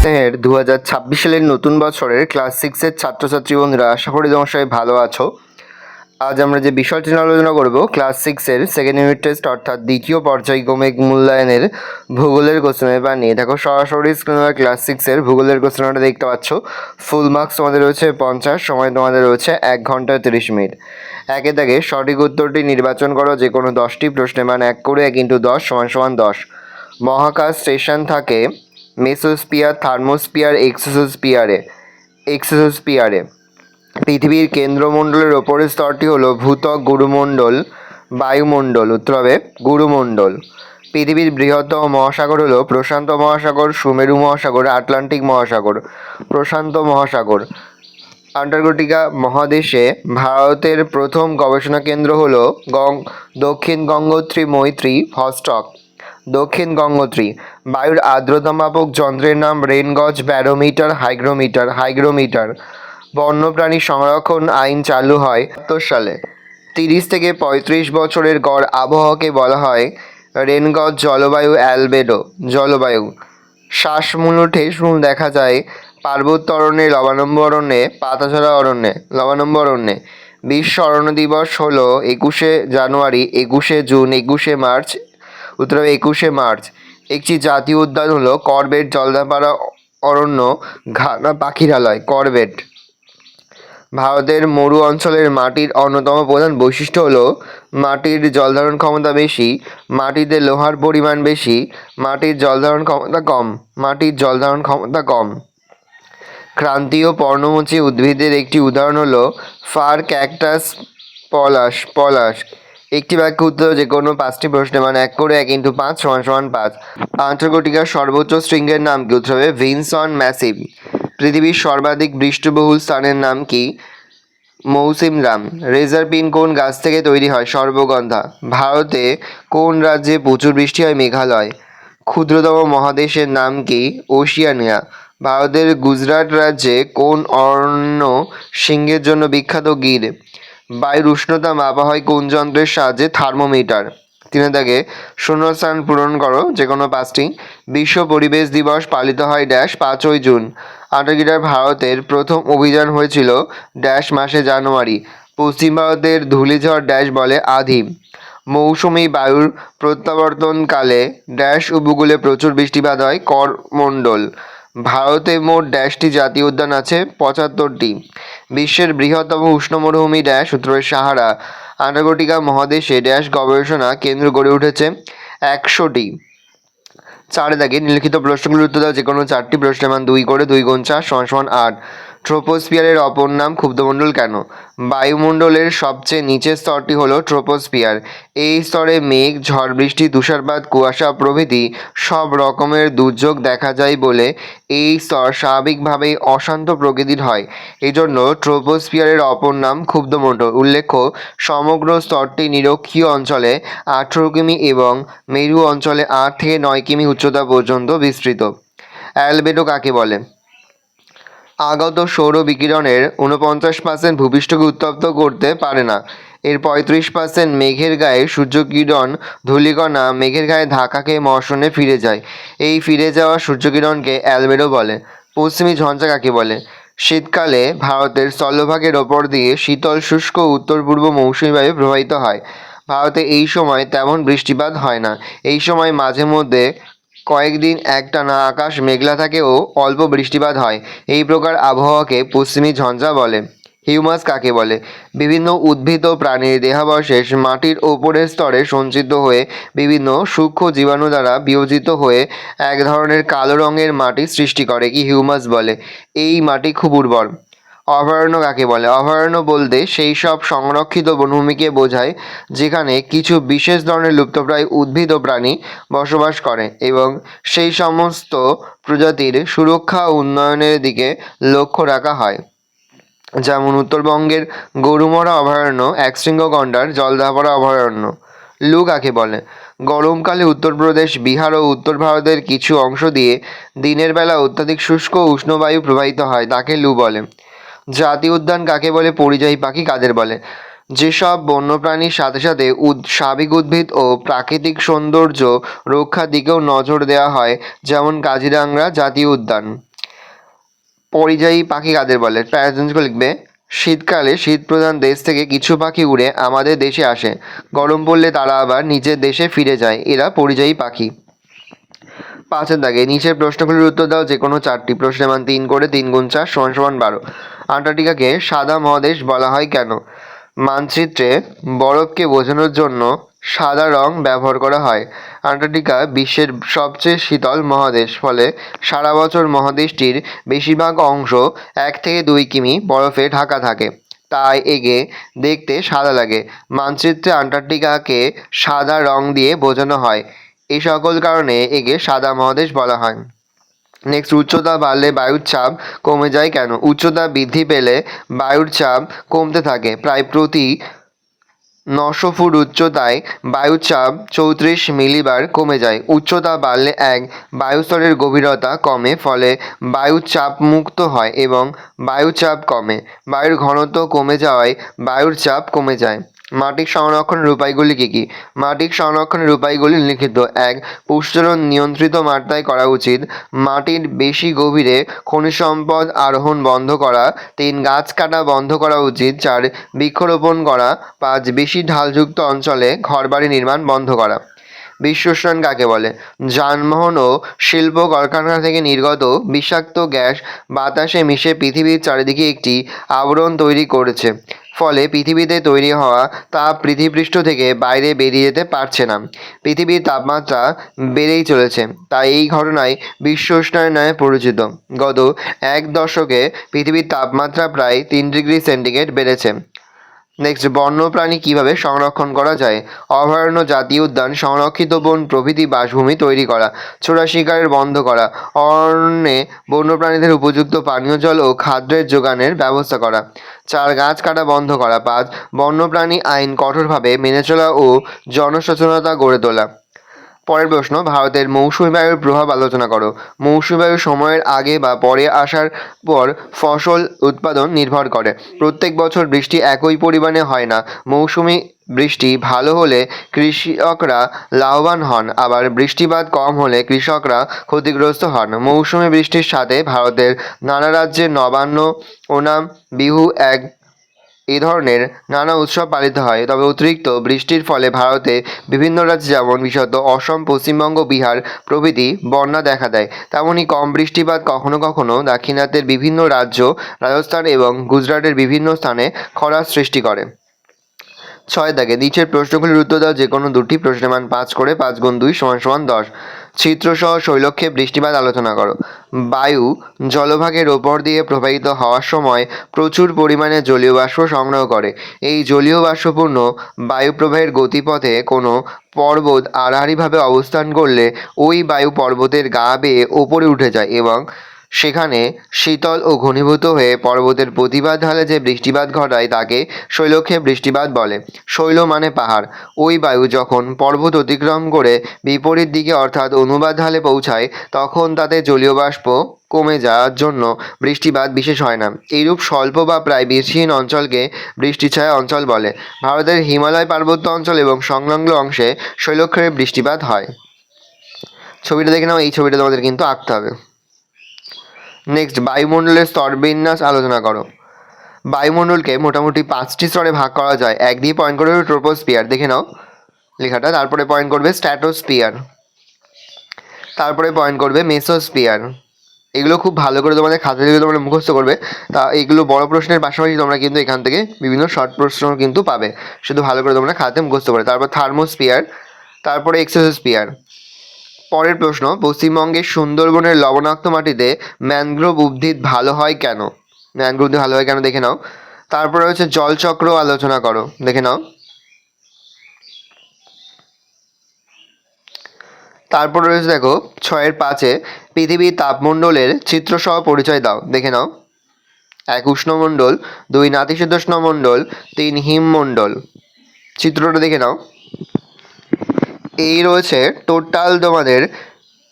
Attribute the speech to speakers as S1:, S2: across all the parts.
S1: স্নেহের 2026 সালের নতুন বছরের ক্লাস 6-এর ছাত্রছাত্রী বন্ধুরা, আশা করি তোমার সবাই ভালো আছো। আজ আমরা যে বিষয়টি নিয়ে আলোচনা করব, ক্লাস 6-এর সেকেন্ড ইউনিট টেস্ট অর্থাৎ দ্বিতীয় পর্যায়ক্রমিক মূল্যায়নের ভূগোলের কোশ্চেন পেপার নিয়ে। দেখো সরাসরি স্ক্রিনে ক্লাস 6-এর ভূগোলের কোশ্চেনটা দেখতে পাচ্ছ। ফুল মার্কস তোমাদের রয়েছে 50, সময় তোমাদের রয়েছে 1 ঘন্টা 30 মিনিট। একে দাগে সঠিক উত্তরটি নির্বাচন করো যে কোনো 10টি প্রশ্নে, মানে 1 করে 1 × 10 = 10। মহাকাশ স্টেশন থাকে মেসোস্পিয়ার, থার্মোস্পিয়ার, এক্সোস্পিয়ারে। পৃথিবীর কেন্দ্রমণ্ডলের ওপরের স্তরটি হলো ভূত্বক, গুরুমণ্ডল, বায়ুমণ্ডল। উত্তর হবে গুরুমণ্ডল। পৃথিবীর বৃহত্তম মহাসাগর হলো প্রশান্ত মহাসাগর, সুমেরু মহাসাগর, আটলান্টিক মহাসাগর। প্রশান্ত মহাসাগর। আন্টার্কটিকা মহাদেশে ভারতের প্রথম গবেষণা কেন্দ্র হলো দক্ষিণ গঙ্গোত্রী মৈত্রী ভস্টক। দক্ষিণ গঙ্গোত্রী। বায়ুর আর্দ্রতা মাপক যন্ত্রের নাম রেনগজ, ব্যারোমিটার, হাইগ্রোমিটার। বন্যপ্রাণী সংরক্ষণ আইন চালু হয় ৭৭ সালে। 30 থেকে 35 বছরের গড় আবহাওয়াকে বলা হয় রেনগজ জলবায়ু, অ্যালবেডো জলবায়ু। শ্বাসমূল ও ঠেসমূল দেখা যায় পার্বত্য অরণ্যে, লবণাম্ব অরণ্যে, পাতাঝরা অরণ্যে, লবণাম্ব অরণ্যে। বিশ্ব অরণ্য দিবস হলো 21শে জানুয়ারি, 21শে জুন, 21শে মার্চ। উত্তর হবে 21শে মার্চ। একটি জাতীয় উদ্যান হলো করবেট জলদাপাড়া অরণ্য, ঘানা পাখিরালয়, করবেট। ভারতের মরু অঞ্চলের মাটির অন্যতম প্রধান বৈশিষ্ট্য হলো মাটির জলধারণ ক্ষমতা বেশি, মাটিতে লোহার পরিমাণ বেশি, মাটির জলধারণ ক্ষমতা কম। ক্রান্তীয় পর্ণমোচী উদ্ভিদের একটি উদাহরণ হলো ফার, ক্যাকটাস, পলাশ। একটি বাক্য উত্তর যে কোনো 5টি প্রশ্নে, মানে 1 করে 1 × 5 = 5। আন্টার্কটিকার সর্বোচ্চ শৃঙ্গের নাম কি? উত্তর হবে ভিনসন ম্যাসিভ। পৃথিবীর সর্বাধিক বৃষ্টিবহুল স্থানের নাম কি? মৌসিমরাম। রেজার পিন কোন গাছ থেকে তৈরি হয়? সর্পগন্ধা। ভারতে কোন রাজ্যে প্রচুর বৃষ্টি হয়? মেঘালয়। ক্ষুদ্রতম মহাদেশের নাম কি? ওশিয়ানিয়া। ভারতের গুজরাট রাজ্যে কোন অরণ্য সিংহের জন্য বিখ্যাত? গির। বায়ুর উষ্ণতা মাপা হয় কোন যন্ত্রের সাহায্যে? থার্মোমিটার। 3 দাগে শূন্যস্থান পূরণ করো যে কোনো 5টি। বিশ্ব পরিবেশ দিবস পালিত হয় 5ই জুন। আন্টার্কটিকার ভারতের প্রথম অভিযান হয়েছিল মাসে? জানুয়ারি। পশ্চিম ভারতের ধূলিঝড় বলে? আধি। মৌসুমী বায়ুর প্রত্যাবর্তনকালে উপকূলে প্রচুর বৃষ্টিপাত হয়? করমণ্ডল। ভারতে মোট টি জাতীয় উদ্যান আছে? 75টি। বিশ্বের বৃহত্তম উষ্ণ মরুভূমি? উত্তর সাহারা। আন্টার্কটিকা মহাদেশে গবেষণা কেন্দ্র গড়ে উঠেছে? 100টি। 4 দাগে নিম্নলিখিত প্রশ্নগুলোর উত্তর দাও যে কোনো 4টি প্রশ্নের মান 2 করে 2 × 4 = 8। ট্রোপোস্ফিয়ারের অপর নাম ক্ষুব্ধমণ্ডল কেন? বায়ুমণ্ডলের সবচেয়ে নিচের স্তরটি হলো ট্রোপোস্ফিয়ার। এই স্তরে মেঘ, ঝড় বৃষ্টি, তুষারপাত, কুয়াশা প্রভৃতি সব রকমের দুর্যোগ দেখা যায় বলে এই স্তর স্বাভাবিকভাবেই অশান্ত প্রকৃতির হয়। এজন্য ট্রোপোস্ফিয়ারের অপর নাম ক্ষুব্ধমণ্ডল। উল্লেখ্য, সমগ্র স্তরটি নিরক্ষীয় অঞ্চলে 18 কিমি এবং মেরু অঞ্চলে 8 থেকে 9 কিমি উচ্চতা পর্যন্ত বিস্তৃত। অ্যালবেডো কাকে বলে? আগত সৌর বিকিরণের 49% ভূপৃষ্ঠকে উত্তপ্ত করতে পারে না। এর 35% মেঘের গায়ে সূর্যকিরণ ধূলিকণা মেঘের গায়ে ধাক্কা খেয়ে মহাশূন্যে ফিরে যায়। এই ফিরে যাওয়া সূর্যকিরণকে অ্যালবেডো বলে। পশ্চিমী ঝঞ্ঝা কাকে বলে? শীতকালে ভারতের স্থলভাগের ওপর দিয়ে শীতল শুষ্ক উত্তর পূর্ব মৌসুমী বায়ু প্রবাহিত হয়। ভারতে এই সময় তেমন বৃষ্টিপাত হয় না। এই সময় মাঝে মধ্যে কয়েকদিন একটানা আকাশ মেঘলা থাকে ও অল্প বৃষ্টিপাত হয়। এই প্রকার আবহাওয়াকে পশ্চিমী ঝঞ্ঝা বলে। হিউমাস কাকে বলে? বিভিন্ন উদ্ভিদ ও প্রাণীর দেহাবশেষ মাটির ওপরের স্তরে সঞ্চিত হয়ে বিভিন্ন সূক্ষ্ম জীবাণু দ্বারা বিয়োজিত হয়ে এক ধরনের কালো রঙের মাটি সৃষ্টি করে। কি হিউমাস বলে? এই মাটি খুব উর্বর। অভয়ারণ্য কাকে বলে? অভয়ারণ্য বলতে সেই সব সংরক্ষিত বনভূমিকে বোঝায় যেখানে কিছু বিশেষ ধরনের লুপ্তপ্রায় উদ্ভিদ ও প্রাণী বসবাস করে এবং সেই সমস্ত প্রজাতির সুরক্ষা ও উন্নয়নের দিকে লক্ষ্য রাখা হয়। যেমন উত্তরবঙ্গের গরুমরা অভয়ারণ্য, একশৃঙ্গ গণ্ডার, জলদাপাড়া অভয়ারণ্য। লু কাকে বলে? গরমকালে উত্তরপ্রদেশ, বিহার ও উত্তর ভারতের কিছু অংশ দিয়ে দিনের বেলা অত্যাধিক শুষ্ক উষ্ণ বায়ু প্রবাহিত হয়, তাকে লু বলে। জাতীয় উদ্যান কাকে বলে? পরিযায়ী পাখি কাদের বলে? যেসব বন্যপ্রাণীর সাথে সাথে স্বাভাবিক উদ্ভিদ ও প্রাকৃতিক সৌন্দর্য রক্ষার দিকেও নজর দেওয়া হয়, যেমন কাজিরাঙা জাতীয় উদ্যান। পরিযায়ী পাখি কাদের বলে? প্যারাগ্রাফগুলো লিখবে। শীতকালে শীত প্রধান দেশ থেকে কিছু পাখি উড়ে আমাদের দেশে আসে, গরম পড়লে তারা আবার নিজের দেশে ফিরে যায়, এরা পরিযায়ী পাখি। 5 দাগে নিচের প্রশ্নগুলির উত্তর দাও যে কোনো 4টি। প্রশ্নের মান 3 করে, 3 গুণ 4 সমান সমান 12। আন্টার্কটিকাকে সাদা মহাদেশ বলা হয় কেন? মানচিত্রে বরফকে বোঝানোর জন্য সাদা রং ব্যবহার করা হয়। আন্টার্কটিকা বিশ্বের সবচেয়ে শীতল মহাদেশ, ফলে সারা বছর মহাদেশটির বেশিরভাগ অংশ 1 থেকে 2 কিমি বরফে ঢাকা থাকে, তাই একে দেখতে সাদা লাগে। মানচিত্রে আন্টার্কটিকাকে সাদা রং দিয়ে বোঝানো হয়, এই সকল কারণে একে সাদা মহাদেশ বলা হয়। নেক্সট, উচ্চতা বাড়লে বায়ুর চাপ কমে যায় কেন? উচ্চতা বৃদ্ধি পেলে বায়ুর চাপ কমতে থাকে। প্রায় প্রতি 900 ফুট উচ্চতায় বায়ুর চাপ 34 মিলিবার কমে যায়। উচ্চতা বাড়লে বায়ুস্তরের গভীরতা কমে, ফলে বায়ুর চাপ মুক্ত হয় এবং বায়ুর চাপ কমে। বায়ুর ঘনত্ব কমে যাওয়ায় বায়ুর চাপ কমে যায়। মাটির সংরক্ষণের উপায়গুলি কী কী? মাটির সংরক্ষণের উপায়গুলি লিখিত। 1. পুষ্করণ নিয়ন্ত্রিত মাত্রায় করা উচিত। মাটির বেশি গভীরে খনিজ সম্পদ আরোহণ বন্ধ করা। 3. গাছ কাটা বন্ধ করা উচিত। 4. বৃক্ষরোপণ করা। 5. বেশি ঢালযুক্ত অঞ্চলে ঘরবাড়ি নির্মাণ বন্ধ করা। বিশ্ব উষ্ণায়ন কাকে বলে? যানবাহন ও শিল্প কলকারখানা থেকে নির্গত বিষাক্ত গ্যাস বাতাসে মিশে পৃথিবীর চারিদিকে একটি আবরণ তৈরি করেছে, ফলে পৃথিবীতে তৈরি হওয়া তাপ পৃথিবীপৃষ্ঠ থেকে বাইরে বেরিয়ে যেতে পারছে না। পৃথিবীর তাপমাত্রা বেড়েই চলেছে, তাই এই ঘটনায় বিশ্ব উষ্ণায়ন নামে পরিচিত। গত 1 দশকে পৃথিবীর তাপমাত্রা প্রায় 3 ডিগ্রি সেন্টিগ্রেড বেড়েছে। নেক্সট, বন্যপ্রাণী কিভাবে সংরক্ষণ করা যায়? অভয়ারণ্য, জাতীয় উদ্যান, সংরক্ষিত বন প্রভৃতি বাসভূমি তৈরি করা। চোরা শিকারের বন্ধ করা। অরণ্যে বন্যপ্রাণীদের উপযুক্ত পানীয় জল ও খাদ্যের যোগানের ব্যবস্থা করা। 4. গাছ কাটা বন্ধ করা। 5. বন্যপ্রাণী আইন কঠোরভাবে মেনে চলা ও জনসচেতনতা গড়ে তোলা। পরের প্রশ্ন, ভারতের মৌসুমী বায়ুর প্রভাব আলোচনা করো। মৌসুমী বায়ু সময়ের আগে বা পরে আসার পর ফসল উৎপাদন নির্ভর করে। প্রত্যেক বছর বৃষ্টি একই পরিমাণে হয় না। মৌসুমী বৃষ্টি ভালো হলে কৃষকরা লাভবান হন, আবার বৃষ্টিপাত কম হলে কৃষকরা ক্ষতিগ্রস্ত হন। মৌসুমী বৃষ্টির সাথে ভারতের নানা রাজ্যে নবান্ন, ওনাম, বিহু এই ধরনের নানা উৎসব পালিত হয়। তবে অতিরিক্ত বৃষ্টির ফলে ভারতে বিভিন্ন রাজ্যে, যেমন বিশেষত অসম, পশ্চিমবঙ্গ, বিহার প্রভৃতি বন্যা দেখা দেয়। তেমনই কম বৃষ্টিপাত কখনো কখনো দাক্ষিণাত্যের বিভিন্ন রাজ্য, রাজস্থান এবং গুজরাটের বিভিন্ন স্থানে খরার সৃষ্টি করে। 6 দাগে নিচের প্রশ্নগুলির উত্তর দাও যে কোনো 2টি। প্রশ্নের মান 5 করে, 5 গুণ 2 সমান সমান 10। চিত্রসহ শৈলক্ষে বৃষ্টিপাত আলোচনা করো। বায়ু জলভাগের ওপর দিয়ে প্রবাহিত হওয়ার সময় প্রচুর পরিমাণে জলীয় বাষ্প সংগ্রহ করে। এই জলীয় বাষ্পপূর্ণ বায়ুপ্রবাহের গতিপথে কোনো পর্বত আড়াআড়িভাবে অবস্থান করলে ওই বায়ু পর্বতের গা বেয়ে ওপরে উঠে যায় এবং সেখানে শীতল ও ঘনীভূত হয়ে পর্বতের প্রতিবাদ ঢালে যে বৃষ্টিপাত ঘটায় তাকে শৈলক্ষে বৃষ্টিপাত বলে। শৈল মানে পাহাড়। ওই বায়ু যখন পর্বত অতিক্রম করে বিপরীত দিকে অর্থাৎ অনুবাদ ঢালে পৌঁছায়, তখন তাতে জলীয় বাষ্প কমে যাওয়ার জন্য বৃষ্টিপাত বিশেষ হয় না। এইরূপ স্বল্প বা প্রায় বৃষ্টিহীন অঞ্চলকে বৃষ্টিছায়া অঞ্চল বলে। ভারতের হিমালয় পার্বত্য অঞ্চল এবং সংলগ্ন অংশে শৈলক্ষের বৃষ্টিপাত হয়। ছবিটা দেখে নাও, এই ছবিটা তোমাদের কিন্তু আঁকতে হবে। নেক্সট, বায়ুমণ্ডলের স্তরবিন্যাস আলোচনা করো। বায়ুমণ্ডলকে মোটামুটি 5টি স্তরে ভাগ করা যায়। 1 দিয়ে পয়েন্ট করবে ট্রোপোস্ফিয়ার, দেখে নাও লেখাটা। তারপরে পয়েন্ট করবে স্ট্র্যাটোস্ফিয়ার, তারপরে পয়েন্ট করবে মেসোস্ফিয়ার। এগুলো খুব ভালো করে তোমাদের খাতা থেকে তোমরা মুখস্থ করবে। তা এগুলো বড় প্রশ্নের পাশাপাশি তোমরা কিন্তু এখান থেকে বিভিন্ন শর্ট প্রশ্ন কিন্তু পাবে, শুধু ভালো করে তোমরা খাতাতে মুখস্থ করে। তারপর থার্মোস্ফিয়ার, তারপরে এক্সোস্ফিয়ার। পরের প্রশ্ন, পশ্চিমবঙ্গের সুন্দরবনের লবণাক্ত মাটিতে ম্যানগ্রোভ উদ্ভিদ ভালো হয় কেন? ম্যানগ্রোভ উদ্ভিদ ভালো হয় কেন দেখে নাও। তারপরে হচ্ছে জলচক্র আলোচনা করো, দেখে নাও। তারপরে রয়েছে দেখো 6-5 পৃথিবীর তাপমণ্ডলের চিত্রসহ পরিচয় দাও, দেখে নাও। 1 উষ্ণমণ্ডল, 2 নাতিশীতোষ্ণ মণ্ডল, 3 হিমমণ্ডল। চিত্রটা দেখে নাও। এই রয়েছে টোটাল তোমাদের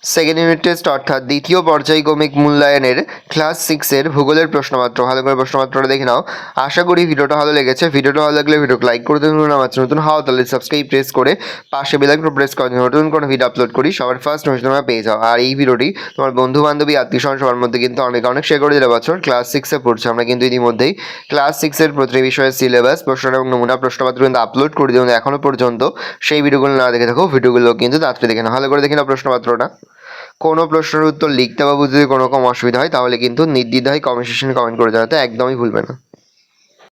S1: সেকেন্ড ইউনিট টেস্ট অর্থাৎ দ্বিতীয় পর্যায়ক্রমিক মূল্যায়নের ক্লাস 6-এর ভূগোলের প্রশ্নপত্র। ভালো করে প্রশ্নপত্রটা দেখে নাও। আশা করি ভিডিওটা ভালো লেগেছে। ভিডিওটা ভালো লাগলে ভিডিওকে লাইক করে দেবেন। আমার নতুন হওয়া তাহলে সাবস্ক্রাইব প্রেস করে পাশে বেল আইকন প্রেস করে নতুন কোনো ভিডিও আপলোড করি সবার ফার্স্ট নোটিফিকেশন তোমরা পেয়ে যাও। আর এই ভিডিওটি তোমার বন্ধু বান্ধবী আত্মীয় স্বজন সবার মধ্যে কিন্তু অনেক অনেক শেয়ার করে দিলে। বছর ক্লাস 6-এ পড়ছে, আমরা কিন্তু ইতিমধ্যেই ক্লাস 6-এর প্রতিটি বিষয়ের সিলেবাস প্রশ্ন এবং নমুনা প্রশ্নপত্র কিন্তু আপলোড করে দিই। এখনও পর্যন্ত সেই ভিডিওগুলো না দেখে থাকো, ভিডিওগুলো কিন্তু তাড়াতাড়ি দেখে নাও। ভালো করে দেখে নাও প্রশ্নপত্রটা। কোনো প্রশ্নের উত্তর লিখতে বা বুঝতে যদি কোনো রকম অসুবিধা হয় তাহলে কিন্তু নির্দ্বিধায় কমেন্ট সেকশনে কমেন্ট করে জানাতে একদমই ভুলবে না।